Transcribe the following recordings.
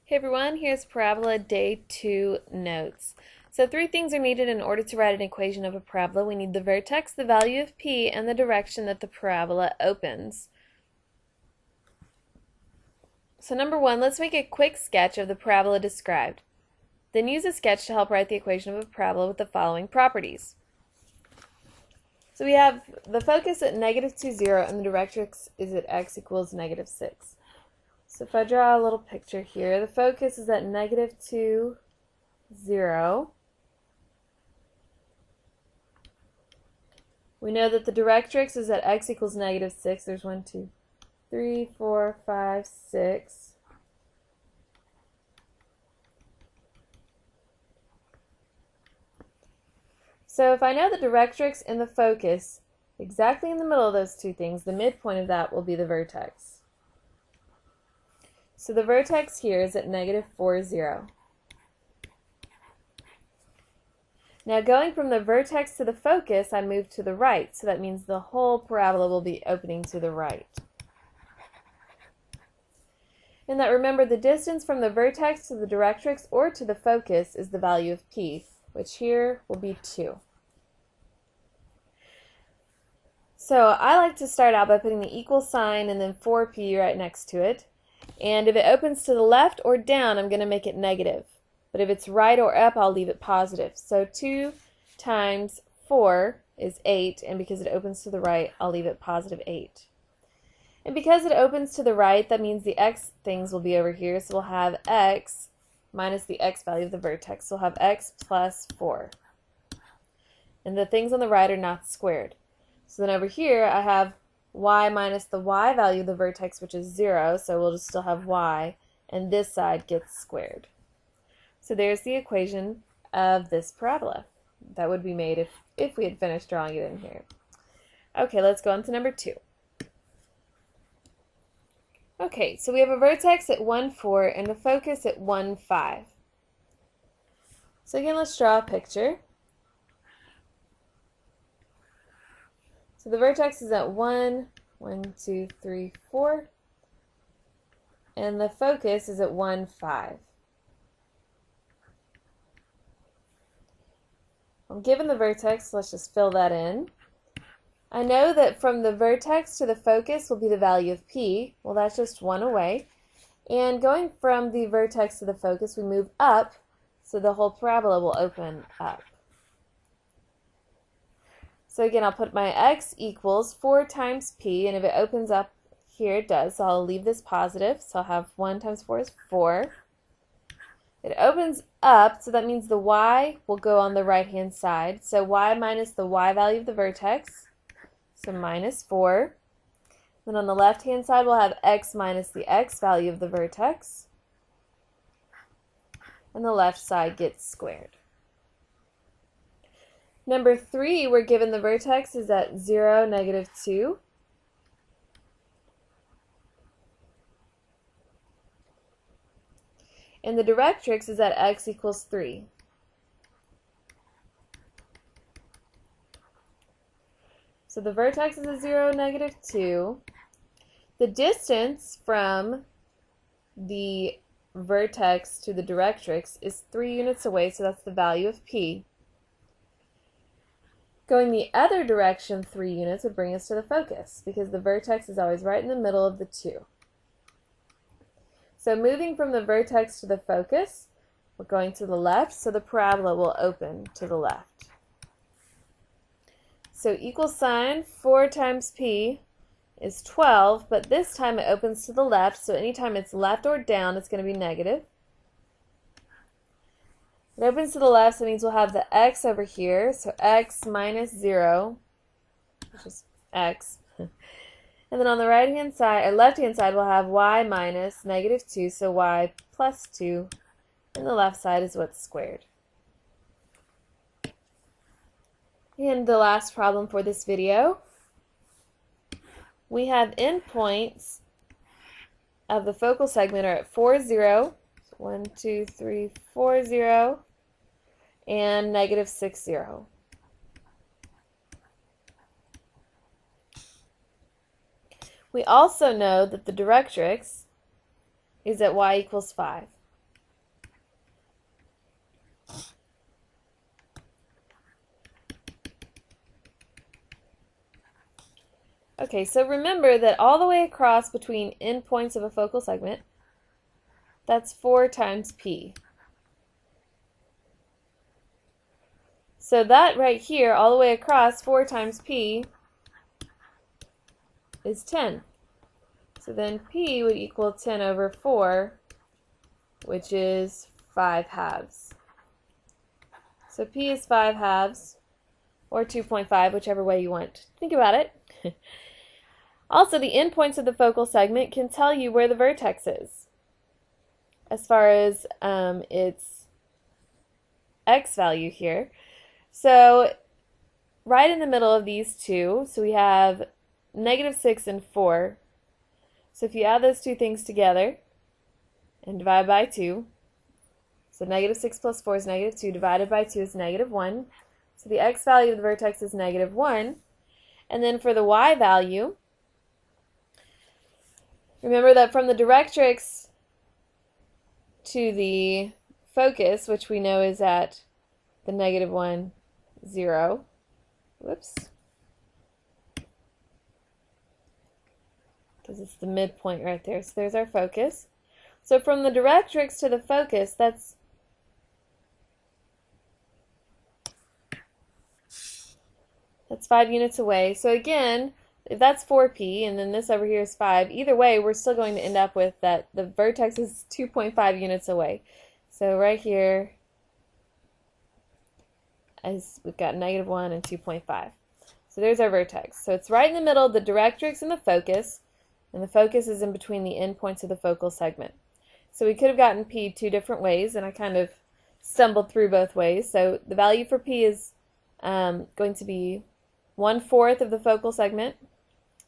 Hey everyone, here's Parabola Day 2 notes. So 3 things are needed in order to write an equation of a parabola. We need the vertex, the value of p, and the direction that the parabola opens. So number 1, let's make a quick sketch of the parabola described. Then use a sketch to help write the equation of a parabola with the following properties. So we have the focus at -2, 0, and the directrix is at x equals -6. So if I draw a little picture here, the focus is at -2, 0. We know that the directrix is at x equals -6. There's 1, 2, 3, 4, 5, 6. So if I know the directrix and the focus, exactly in the middle of those two things, the midpoint of that will be the vertex. So the vertex here is at -4, 0. Now going from the vertex to the focus, I move to the right, so that means the whole parabola will be opening to the right. And that, remember, the distance from the vertex to the directrix or to the focus is the value of p, which here will be 2. So I like to start out by putting the equal sign and then 4p right next to it. And if it opens to the left or down, I'm going to make it negative. But if it's right or up, I'll leave it positive. So 2 times 4 is 8, and because it opens to the right, I'll leave it positive 8. And because it opens to the right, that means the x things will be over here, so we'll have x minus the x value of the vertex. So we'll have x plus 4. And the things on the right are not squared. So then over here, I have y minus the y value of the vertex, which is 0, so we'll just still have y, and this side gets squared. So there's the equation of this parabola that would be made if we had finished drawing it in here. Okay, let's go on to number 2. Okay, so we have a vertex at 1, 4 and a focus at 1, 5. So again, let's draw a picture. So the vertex is at 1, 2, 3, 4, and the focus is at 1, 5. I'm given the vertex, let's just fill that in. I know that from the vertex to the focus will be the value of p. Well, that's just 1 away. And going from the vertex to the focus, we move up, so the whole parabola will open up. So again, I'll put my x equals 4 times p, and if it opens up here, it does, so I'll leave this positive. So I'll have 1 times 4 is 4. It opens up, so that means the y will go on the right-hand side. So y minus the y value of the vertex, so minus 4. Then on the left-hand side, we'll have x minus the x value of the vertex. And the left side gets squared. Number 3, we're given the vertex is at 0, -2. And the directrix is at x equals 3. So the vertex is at 0, -2. The distance from the vertex to the directrix is 3 units away, so that's the value of p. Going the other direction 3 units would bring us to the focus, because the vertex is always right in the middle of the two. So moving from the vertex to the focus, we're going to the left, so the parabola will open to the left. So equal sign, 4 times p is 12, but this time it opens to the left, so anytime it's left or down, it's going to be negative. It opens to the left, so it means we'll have the x over here, so x minus 0, which is x. And then on the right-hand side, or left-hand side, we'll have y minus -2, so y plus 2, and the left side is what's squared. And the last problem for this video, we have endpoints of the focal segment are at 4, 0, so 1, 2, 3, 4, 0, and -6, 0. We also know that the directrix is at y equals 5. Okay, so remember that all the way across between endpoints of a focal segment, that's 4 times p. So that right here, all the way across, 4 times p is 10. So then p would equal 10 over 4, which is 5 halves. So p is 5 halves, or 2.5, whichever way you want. Think about it. Also, the endpoints of the focal segment can tell you where the vertex is, as far as its x value here. So right in the middle of these two, so we have -6 and 4. So if you add those two things together and divide by 2, so -6 plus 4 is -2, divided by 2 is -1. So the x value of the vertex is -1. And then for the y value, remember that from the directrix to the focus, which we know is at the -1, 0. Whoops. Because it's the midpoint right there. So there's our focus. So from the directrix to the focus, that's That's 5 units away. So again, if that's 4p and then this over here is 5, either way we're still going to end up with that the vertex is 2.5 units away. So right here as we've got -1 and 2.5. So there's our vertex. So it's right in the middle of the directrix and the focus is in between the endpoints of the focal segment. So we could have gotten p 2 different ways, and I kind of stumbled through both ways. So the value for p is going to be 1/4 of the focal segment,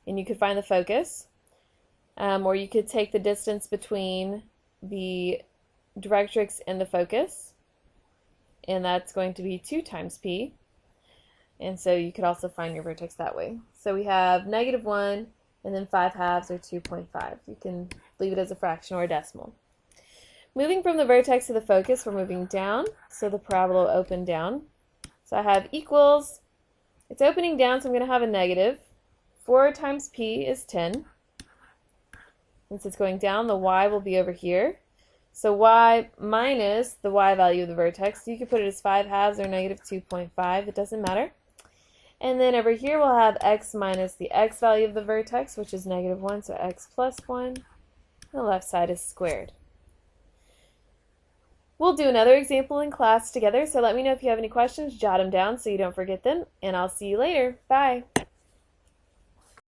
and you could find the focus. Or you could take the distance between the directrix and the focus, and that's going to be 2 times p. And so you could also find your vertex that way. So we have -1 and then 5 halves, or 2.5. You can leave it as a fraction or a decimal. Moving from the vertex to the focus, we're moving down, so the parabola will open down. So I have equals, it's opening down, so I'm going to have a negative. 4 times p is 10. Since it's going down, the y will be over here. So y minus the y value of the vertex, you could put it as 5 halves or -2.5, it doesn't matter. And then over here we'll have x minus the x value of the vertex, which is -1, so x plus 1. The left side is squared. We'll do another example in class together, so let me know if you have any questions, jot them down so you don't forget them, and I'll see you later. Bye!